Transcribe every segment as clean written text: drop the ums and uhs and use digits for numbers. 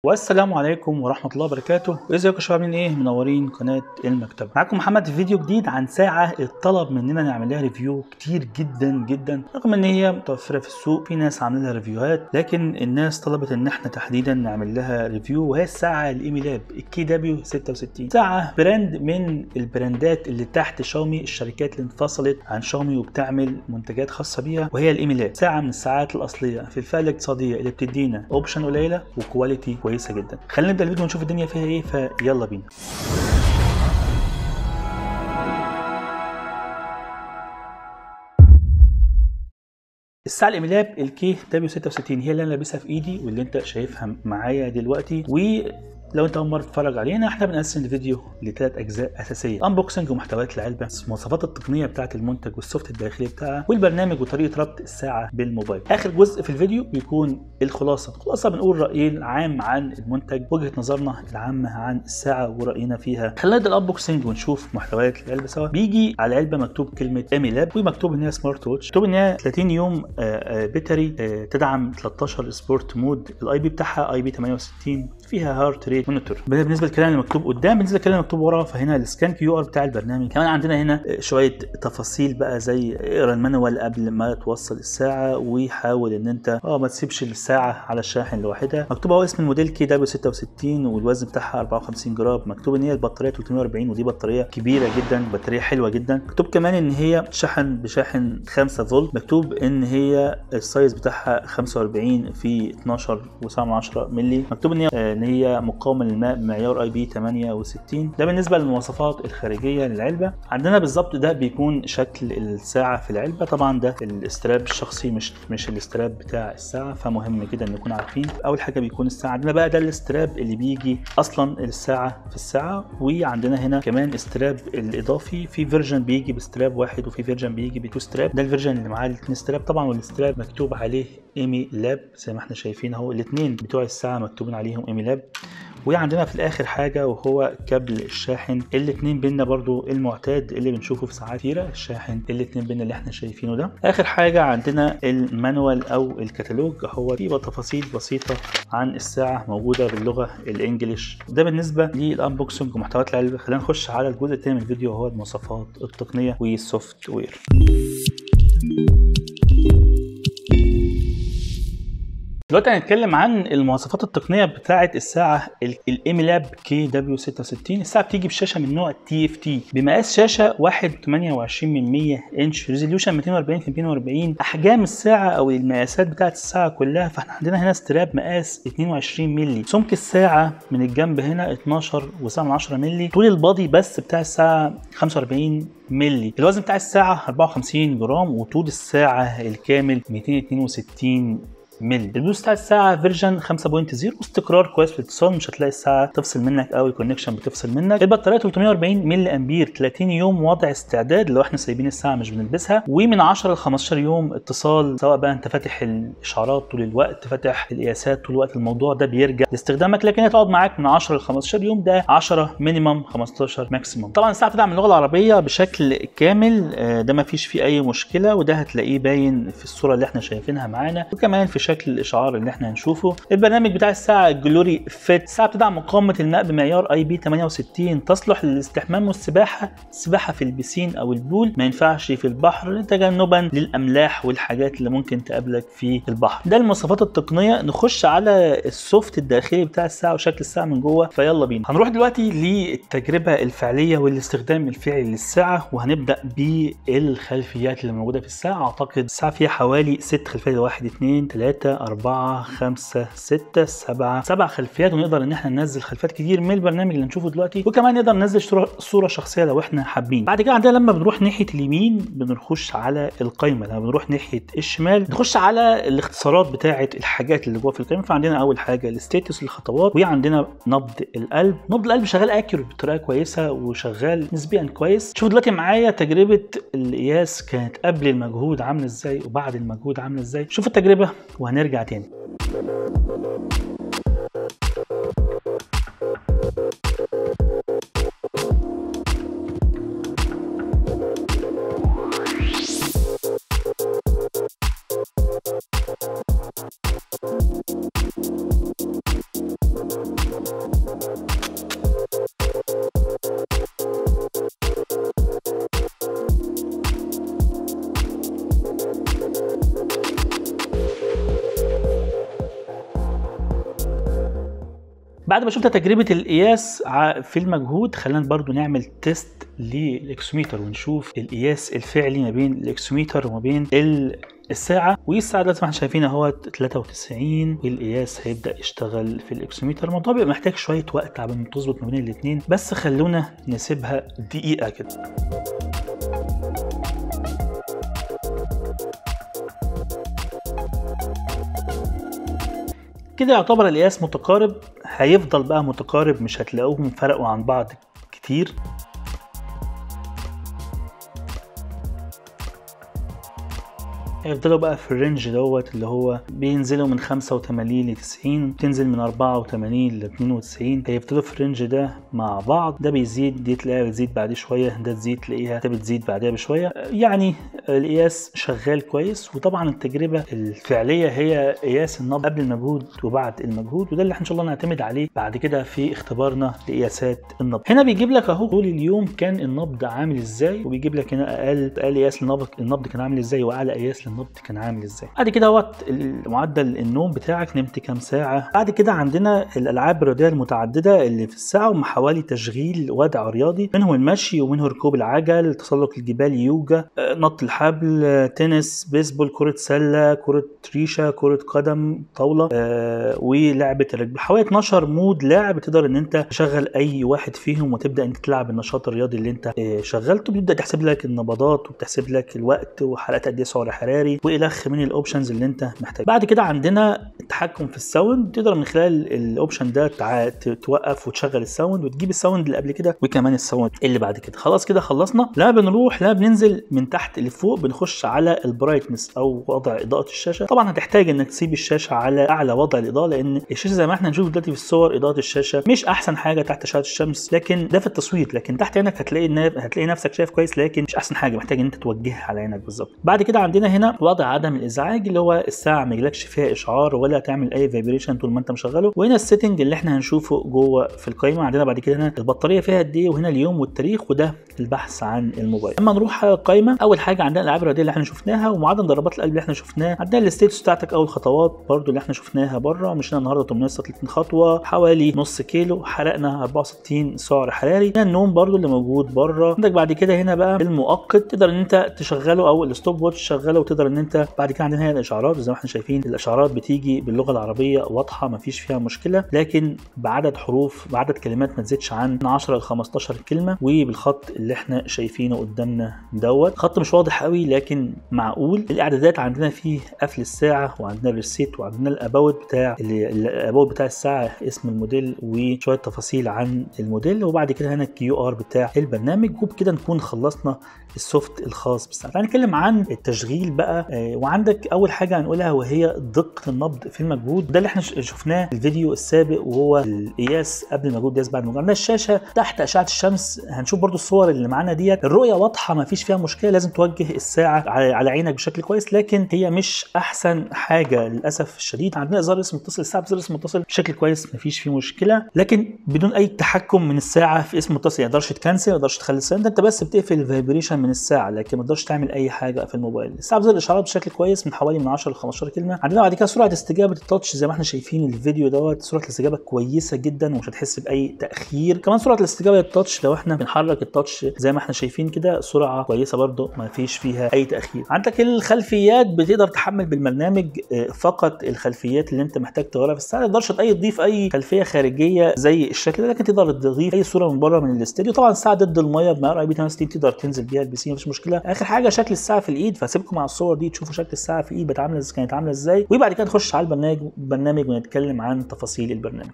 والسلام عليكم ورحمة الله وبركاته. ازيكم يا شباب؟ عاملين ايه؟ منورين قناة المكتبة. معاكم محمد في فيديو جديد عن ساعة اتطلب مننا نعمل لها ريفيو كتير جدا رغم ان هي متوفرة في السوق، في ناس عاملين لها ريفيوهات، لكن الناس طلبت ان احنا تحديدا نعمل لها ريفيو، وهي الساعة الايمي لاب KW66. ساعة براند من البراندات اللي تحت شاومي، الشركات اللي انفصلت عن شاومي وبتعمل منتجات خاصة بيها، وهي الايمي لاب. ساعة من الساعات الاصلية في الفئة الاقتصادية اللي بتدينا اوبشن قليلة وكواليتي كويسه جدا. خلينا نبدا الفيديو ونشوف الدنيا فيها ايه، فيلا بينا. الساعه الايمي لاب KW66 هي اللي انا لابسها في ايدي واللي انت شايفها معايا دلوقتي. لو انت اول مره تتفرج علينا، احنا بنقسم الفيديو لثلاث اجزاء اساسيه: انبوكسنج ومحتويات العلبه، المواصفات التقنيه بتاعه المنتج والسوفت الداخلي بتاعها، والبرنامج وطريقه ربط الساعه بالموبايل. اخر جزء في الفيديو بيكون الخلاصه بنقول رايي العام عن المنتج، وجهه نظرنا العامه عن الساعه وراينا فيها. خلينا نبدا الانبوكسنج ونشوف محتويات العلبه سوا. بيجي على العلبه مكتوب كلمه ايمي لاب، ومكتوب ان هي سمارت ووتش، مكتوب ان هي 30 يوم بيتري، تدعم 13 سبورت مود، الاي بي بتاعها اي بي 68، فيها هارت ريت مونيتور. بالنسبه للكلام اللي مكتوب قدام، بالنسبه للكلام اللي مكتوب ورا، فهنا السكان QR بتاع البرنامج. كمان عندنا هنا شويه تفاصيل بقى، زي اقرا المانوال قبل ما توصل الساعه، وحاول ان انت ما تسيبش الساعه على الشاحن لوحدها. مكتوب اهو اسم الموديل KW66 والوزن بتاعها 54 جرام. مكتوب ان هي البطاريه 340، ودي بطاريه كبيره جدا، بطاريه حلوه جدا. مكتوب كمان ان هي تشحن بشاحن 5 فولت. مكتوب ان هي السايز بتاعها 45 في 12.7 مللي. مكتوب ان هي مقاومه للماء بمعيار اي بي 68. ده بالنسبه للمواصفات الخارجيه للعلبه. عندنا بالظبط ده بيكون شكل الساعه في العلبه. طبعا ده الاستراب الشخصي، مش الاستراب بتاع الساعه، فمهم جدا نكون عارفين. اول حاجه بيكون الساعه عندنا بقى ده الاستراب اللي بيجي اصلا الساعه في الساعه. وعندنا هنا كمان استراب الاضافي، في فيرجن بيجي باستراب واحد وفي فيرجن بيجي بتو ستراب. ده الفيرجن اللي معاه الاثنين ستراب طبعا، والاستراب مكتوب عليه ايمي لاب زي ما احنا شايفين اهو. الاثنين بتوع الساعه مكتوبين عليهم ايمي لاب. وعندنا في الاخر حاجه وهو كابل الشاحن. الاثنين بينا برضو المعتاد اللي بنشوفه في ساعات كتيره، الشاحن الاثنين بينا اللي احنا شايفينه ده. اخر حاجه عندنا المانوال او الكتالوج، هو فيه تفاصيل بسيطه عن الساعه موجوده باللغه الانجليش. ده بالنسبه للانبوكسنج ومحتويات العلبه. خلينا نخش على الجزء الثاني من الفيديو، وهو المواصفات التقنيه والسوفت وير. دلوقتي هنتكلم عن المواصفات التقنيه بتاعه الساعه الايمي لاب KW66. الساعه بتيجي بشاشه من نوع TFT بمقاس شاشه 1.28 انش، ريزوليوشن 240 في 240. احجام الساعه او المقاسات بتاعه الساعه كلها، فاحنا عندنا هنا ستراب مقاس 22 مللي. سمك الساعه من الجنب هنا 12.7 مللي. طول البادي بس بتاع الساعه 45 مللي. الوزن بتاع الساعه 54 جرام، وطول الساعه الكامل 262 مللي. البلوتوث بتاع الساعه فيرجن 5.0، واستقرار كويس في الاتصال، مش هتلاقي الساعه تفصل منك او الكونكشن بتفصل منك. البطاريه 340 ملي امبير، 30 يوم وضع استعداد لو احنا سايبين الساعه مش بنلبسها، ومن 10 ل 15 يوم اتصال، سواء بقى انت فاتح الاشعارات طول الوقت، فاتح القياسات طول الوقت، الموضوع ده بيرجع لاستخدامك، لكن هتقعد معاك من 10 ل 15 يوم، ده 10 مينيمم 15 ماكسيمم. طبعا الساعه بتدعم اللغه العربيه بشكل كامل، ده ما فيش فيه اي مشكله، وده هتلاقيه باين في الصوره اللي احنا شايفينها معانا، وكمان في شكل الاشعار اللي احنا هنشوفه. البرنامج بتاع الساعه جلوري فيت. الساعه بتدعم مقاومه الماء بمعيار اي بي 68، تصلح للاستحمام والسباحه، السباحه في البسين او البول، ما ينفعش في البحر تجنبا للاملاح والحاجات اللي ممكن تقابلك في البحر. ده المواصفات التقنيه. نخش على السوفت الداخلي بتاع الساعه وشكل الساعه من جوه، فيلا بينا. هنروح دلوقتي للتجربه الفعليه والاستخدام الفعلي للساعه، وهنبدا بالخلفيات اللي موجوده في الساعه. اعتقد الساعه فيها حوالي 6 خلفيات، 1 2 3 4 5 6 7 خلفيات، ونقدر ان احنا ننزل خلفيات كتير من البرنامج اللي هنشوفه دلوقتي، وكمان نقدر ننزل صوره شخصيه لو احنا حابين. بعد كده عندنا لما بنروح ناحيه اليمين بنخش على القائمه، لما بنروح ناحيه الشمال نخش على الاختصارات بتاعه الحاجات اللي جوه في القائمه. فعندنا اول حاجه الستاتس، الخطوات، وعندنا نبض القلب. نبض القلب شغال اكيوريت بطريقه كويسه وشغال نسبيا كويس. شوفوا دلوقتي معايا تجربه القياس كانت قبل المجهود عامله ازاي وبعد المجهود عامله ازاي. شوفوا التجربه وهنرجع تاني. بعد ما شفنا تجربة القياس في المجهود، خلينا برضو نعمل تيست للاكسوميتر ونشوف القياس الفعلي ما بين الاكسوميتر وما بين الساعة. والساعة دلوقتي ما احنا شايفين اهوت 93، والقياس هيبدأ يشتغل في الاكسوميتر. الموضوع بيبقى محتاج شوية وقت عشان تظبط ما بين الاتنين، بس خلونا نسيبها دقيقة كده. كده يعتبر القياس متقارب، هيفضل بقى متقارب، مش هتلاقوهم فرقوا عن بعض كتير. هيفضلوا بقى في الرينج دوت اللي هو بينزلوا من 85 ل 90، بتنزل من 84 ل 92. هيفضلوا في الرينج ده مع بعض، ده بيزيد، دي تلاقيها بتزيد بعديه شويه، ده تزيد تلاقيها ده بتزيد بعدها بشويه. يعني القياس شغال كويس. وطبعا التجربه الفعليه هي قياس النبض قبل المجهود وبعد المجهود، وده اللي احنا ان شاء الله نعتمد عليه بعد كده في اختبارنا لقياسات النبض. هنا بيجيب لك اهو طول اليوم كان النبض عامل ازاي، وبيجيب لك هنا اقل قياس النبض كان عامل ازاي، واعلى قياس النبض كان عامل ازاي. بعد كده وقت معدل النوم بتاعك، نمت كام ساعه. بعد كده عندنا الالعاب الرياضيه المتعدده اللي في الساعه، ومع حوالي تشغيل وضع رياضي، منهم المشي ومنه ركوب العجل، تسلق الجبال، يوجا، نط الحبل، تنس، بيسبول، كره سله، كره ريشه، كره قدم، طاوله، ولعبه الرجبي. حوالي 12 مود لعب تقدر ان انت تشغل اي واحد فيهم وتبدا انت تلعب النشاط الرياضي اللي انت شغلته. بيبدا تحسب لك النبضات وبتحسب لك الوقت وحرقات قد ايه سعر حراري والخ من الاوبشنز اللي انت محتاج. بعد كده عندنا التحكم في الساوند، تقدر من خلال الاوبشن ده توقف وتشغل الساوند وتجيب الساوند اللي قبل كده وكمان الساوند اللي بعد كده. خلاص كده خلصنا. لا بننزل من تحت لفوق، بنخش على البرايتنس او وضع اضاءه الشاشه. طبعا هتحتاج انك تسيب الشاشه على اعلى وضع الاضاءه، لان الشاشه زي ما احنا هنشوف دلوقتي في الصور اضاءه الشاشه مش احسن حاجه تحت اشعه الشمس، لكن ده في التصوير، لكن تحت عينك هتلاقي نفسك شايف كويس، لكن مش احسن حاجه، محتاج ان انت توجهها على عينك بالظبط. بعد كده عندنا هنا وضع عدم الازعاج، اللي هو الساعه ما يجيلكش فيها اشعار ولا تعمل اي فايبريشن طول ما انت مشغله. وهنا السيتنج اللي احنا هنشوفه جوه في القائمه. عندنا بعد كده هنا البطاريه فيها قد ايه، وهنا اليوم والتاريخ، وده البحث عن الموبايل. اما نروح على القائمه، اول حاجه عندنا الالعاب الرياضيه اللي احنا شفناها ومعدل ضربات القلب اللي احنا شفناه. عندنا الستيتس بتاعتك او الخطوات برده اللي احنا شفناها بره. مشينا النهارده 836 خطوه، حوالي نص كيلو، حرقنا 64 سعر حراري. هنا النوم برده اللي موجود بره. عندك بعد كده هنا بقى المؤقت، تقدر ان انت تشغله، او الستوب واتش تشغله، وتقدر ان انت بعد كده عندنا هنا الاشعارات. زي ما احنا شايفين الاشعارات بتيجي باللغه العربيه واضحه، ما فيش فيها مشكله، لكن بعدد حروف، بعدد كلمات ما تزيدش عن 10 ل 15 كلمه، وبالخط اللي احنا شايفينه قدامنا دوت. خط مش واضح قوي لكن معقول. الاعدادات عندنا فيه قفل الساعه، وعندنا الريسيت، وعندنا الاباوت بتاع الساعه، اسم الموديل وشويه تفاصيل عن الموديل. وبعد كده هنا الكيو ار بتاع البرنامج. وبكده نكون خلصنا السوفت الخاص بالساعه. هنتكلم عن التشغيل بقى. وعندك اول حاجه هنقولها وهي دقه النبض في المجهود. ده اللي احنا شفناه في الفيديو السابق، وهو القياس قبل المجهود والقياس بعد المجهود. عندنا الشاشه تحت اشعه الشمس، هنشوف برضو الصور اللي معانا ديت. الرؤيه واضحه ما فيش فيها مشكله، لازم توجه الساعه على عينك بشكل كويس، لكن هي مش احسن حاجه للاسف الشديد. عندنا ازرار اسم متصل، الساعه بزر اسم متصل بشكل كويس ما فيش فيه مشكله، لكن بدون اي تحكم من الساعه في اسم متصل. يعني ما تقدرش تكنسل، ما تقدرش تخلي الساعه، انت بس بتقفل الفايبريشن من الساعه، لكن ما تقدرش تعمل اي حاجه في الموبايل. الساعه بزر الاشعارات بشكل كويس من حوالي من 10 ل 15 كلمه. عندنا بعد كده سرعه استجابه التاتش زي ما احنا شايفين الفيديو دوت. سرعه الاستجابه كويسه جدا ومش هتحس باي تاخير. كمان سرعه الاستجابه للتاتش لو احنا بنحرك التاتش زي ما احنا شايفين كده، سرعه كويسه برده ما فيش فيها اي تاخير. عندك الخلفيات بتقدر تحمل بالبرنامج فقط الخلفيات اللي انت محتاج تغيرها في الساعه. ما تقدرش تضيف اي خلفيه خارجيه زي الشكل ده، لكن تقدر تضيف اي صوره من بره من الاستوديو. طبعا الساعه ضد الميه بمعيار IP 68 تقدر تنزل بيها البسين مفيش مشكله. اخر حاجه شكل الساعه في الايد، فسيبكم مع الصور دي تشوفوا شكل الساعه في الايد كانت عامله ازاي، وبعد كده نخش على البرنامج ونتكلم عن تفاصيل البرنامج.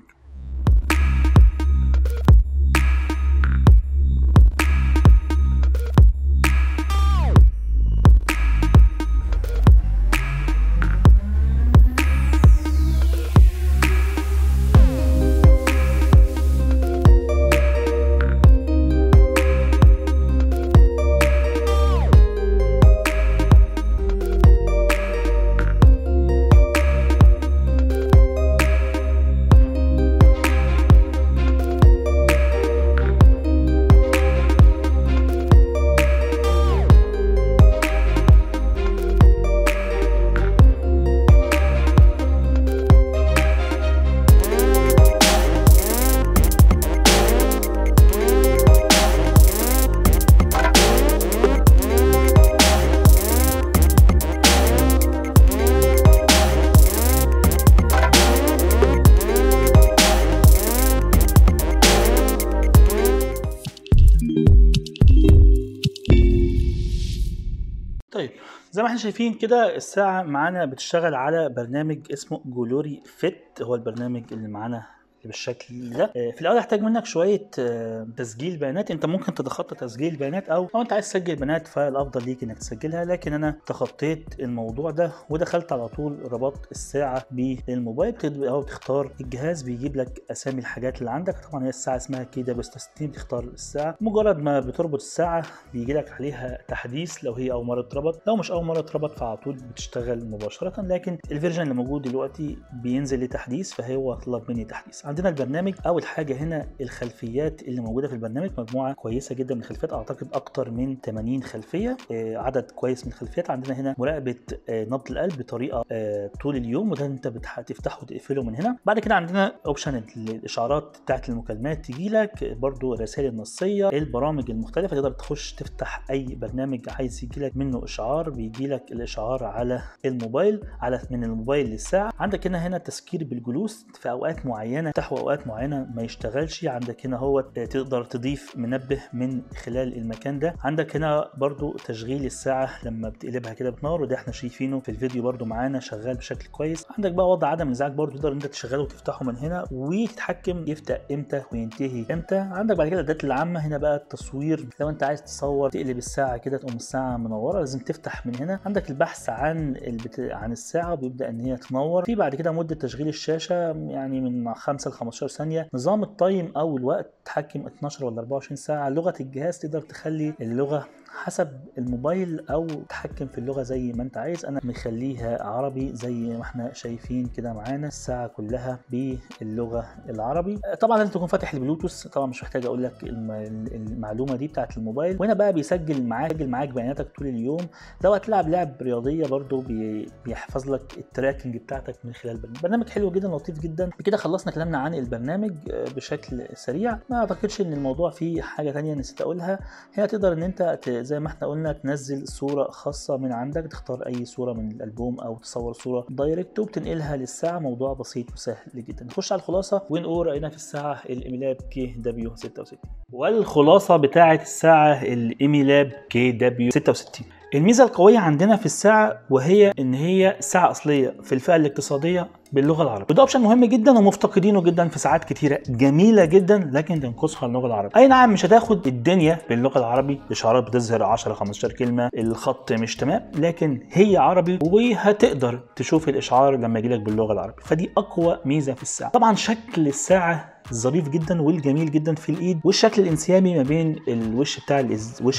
زي ما احنا شايفين كده الساعه معانا بتشتغل على برنامج اسمه جلوري فيت، هو البرنامج اللي معانا بالشكل ده. في الاول هحتاج منك شويه تسجيل بيانات. انت ممكن تتخطى تسجيل البيانات او انت عايز تسجل بيانات فالافضل ليك انك تسجلها، لكن انا تخطيت الموضوع ده ودخلت على طول ربطت الساعه بالموبايل. او تختار الجهاز بيجيب لك اسامي الحاجات اللي عندك. طبعا هي الساعه اسمها KW66، بتختار الساعه. مجرد ما بتربط الساعه بيجي لك عليها تحديث لو هي اول مره تربط، لو مش اول مره تربط فعلى طول بتشتغل مباشره، لكن الفيرجن اللي موجود دلوقتي بينزل لي تحديث فهو طلب مني تحديث. عندنا البرنامج. اول حاجه هنا الخلفيات اللي موجوده في البرنامج، مجموعه كويسه جدا من الخلفيات، اعتقد اكتر من 80 خلفيه، عدد كويس من الخلفيات. عندنا هنا مراقبه نبض القلب بطريقه طول اليوم، وده انت بتفتحه وتقفله من هنا. بعد كده عندنا اوبشن الاشعارات بتاعت المكالمات تجي لك، برده الرسائل النصيه، البرامج المختلفه، تقدر تخش تفتح اي برنامج عايز يجي لك منه اشعار، بيجي لك الاشعار على الموبايل، من الموبايل للساعه. عندك هنا تذكير بالجلوس في اوقات معينه، تحو اوقات معينه ما يشتغلش. عندك هنا هو تقدر تضيف منبه من خلال المكان ده. عندك هنا برضو تشغيل الساعه لما بتقلبها كده بتنور، وده احنا شايفينه في الفيديو برضو معانا شغال بشكل كويس. عندك بقى وضع عدم الازعاج، برضو تقدر انت تشغله وتفتحه من هنا وتتحكم يفتح امتى وينتهي امتى. عندك بعد كده الادوات العامه، هنا بقى التصوير، لو انت عايز تصور تقلب الساعه كده تقوم الساعه منوره لازم تفتح من هنا. عندك البحث عن الساعه بيبدا ان هي تنور. في بعد كده مده تشغيل الشاشه يعني من 5 ل 15 ثانيه. نظام التايم او الوقت تحكم 12 ولا 24 ساعه. لغه الجهاز تقدر تخلي اللغه حسب الموبايل او تحكم في اللغه زي ما انت عايز. انا مخليها عربي زي ما احنا شايفين كده معانا الساعه كلها باللغه العربي. طبعا لازم تكون فاتح البلوتوث، طبعا مش محتاج اقول لك المعلومه دي بتاعت الموبايل. وهنا بقى بيسجل معاك بياناتك طول اليوم. لو هتلعب لعب رياضيه برضو بيحفظ لك التراكنج بتاعتك من خلال البرنامج. برنامج حلو جدا لطيف جدا. بكده خلصنا كلامنا عن البرنامج بشكل سريع. ما اعتقدش ان الموضوع فيه حاجه ثانيه نسيت اقولها. هنا تقدر ان انت زي ما احنا قلنا تنزل صورة خاصة من عندك، تختار اي صورة من الالبوم او تصور صورة دايركت وبتنقلها للساعة. موضوع بسيط وسهل جدا. نخش على الخلاصة ونقول رأينا في الساعة الإيميلاب KW66. والخلاصة بتاعة الساعة الإيميلاب KW66، الميزة القوية عندنا في الساعة وهي ان هي ساعة اصلية في الفئة الاقتصادية باللغة العربية، وده اوبشن مهم جدا ومفتقدينه جدا في ساعات كتيرة جميلة جدا لكن تنقصها اللغة العربية. اي نعم مش هتاخد الدنيا باللغة العربي، الاشعارات بتظهر 10 15 كلمة، الخط مش تمام، لكن هي عربي وهتقدر تشوف الاشعار لما يجيلك باللغة العربية، فدي اقوى ميزة في الساعة. طبعا شكل الساعة ظريف جدا والجميل جدا في الايد، والشكل الانسيابي ما بين الوش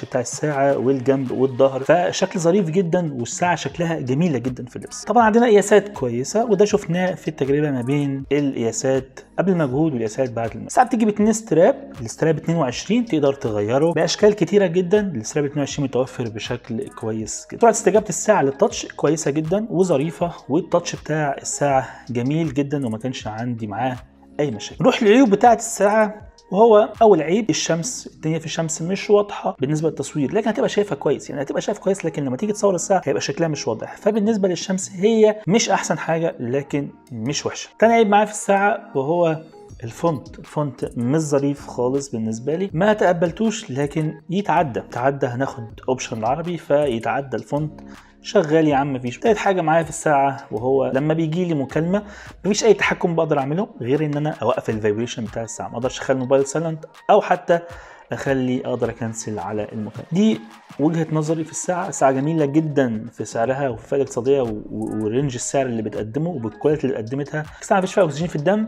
بتاع الساعه والجنب والظهر، فشكل ظريف جدا والساعه شكلها جميله جدا في اللبس. طبعا عندنا قياسات كويسه وده شفناه في التجربه ما بين القياسات قبل المجهود والقياسات بعد المجهود. الساعه بتيجي ب2 ستراب، الستراب 22 تقدر تغيره باشكال كتيره جدا. الستراب 22 متوفر بشكل كويس جدا. سرعه استجابه الساعه للتاتش كويسه جدا وظريفه، والتاتش بتاع الساعه جميل جدا وما كانش عندي معاه اي مشاكل. نروح للعيوب بتاعه الساعه، وهو اول عيب الشمس. الدنيا في الشمس مش واضحه بالنسبه للتصوير، لكن هتبقى شايفها كويس، يعني هتبقى شايف كويس، لكن لما تيجي تصور الساعه هيبقى شكلها مش واضح. فبالنسبه للشمس هي مش احسن حاجه لكن مش وحشه. تاني عيب معايا في الساعه وهو الفونت مش ظريف خالص بالنسبه لي، ما تقبلتوش لكن يتعدى هناخد اوبشن العربي فيتعدى الفونت شغال يا عم مفيش. تالت حاجه معايا في الساعه وهو لما بيجي لي مكالمه مفيش اي تحكم بقدر اعمله غير ان انا اوقف الفايبريشن بتاع الساعه، ما اقدرش اخلي الموبايل سايلنت او حتى اقدر اكنسل على المكالمه. دي وجهه نظري في الساعه. الساعه جميله جدا في سعرها وفي الفئه الاقتصاديه ورينج السعر اللي بتقدمه وبالكواليتي اللي قدمتها. الساعه مفيش فيها اكسجين في الدم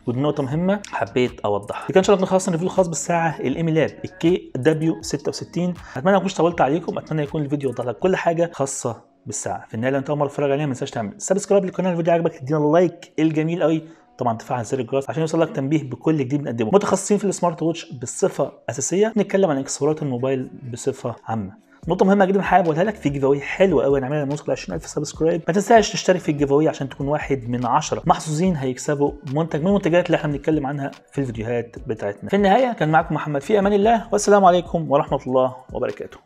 ودي نقطه مهمه حبيت اوضحها. كان ان شاء الله نخلص الريفيو الخاص بالساعه الإيميلاب KW66. اتمنى ما اكونش طولت عليكم، اتمنى يكون الفيديو وضح لك كل حاجه خاصه بالساعه. في النهايه لو انت اول مره تتفرج عليها ما تنساش تعمل سبسكرايب للقناه، الفيديو عجبك تدينا اللايك الجميل قوي، طبعا تفعل زر الجرس عشان يوصل لك تنبيه بكل جديد بنقدمه. متخصصين في السمارت ووتش بصفه اساسيه، نتكلم عن اكسسوارات الموبايل بصفه عامه. نقطه مهمه جدا حابب اقولها لك، في جيف اواي حلو قوي هنعملها لما نوصل 20000 سبسكرايب. ما تنساش تشترك في الجيف اواي عشان تكون واحد من 10 محظوظين هيكسبوا منتج من المنتجات اللي احنا بنتكلم عنها في الفيديوهات بتاعتنا. في النهايه كان معاكم محمد، في امان الله والسلام عليكم ورحمه الله وبركاته.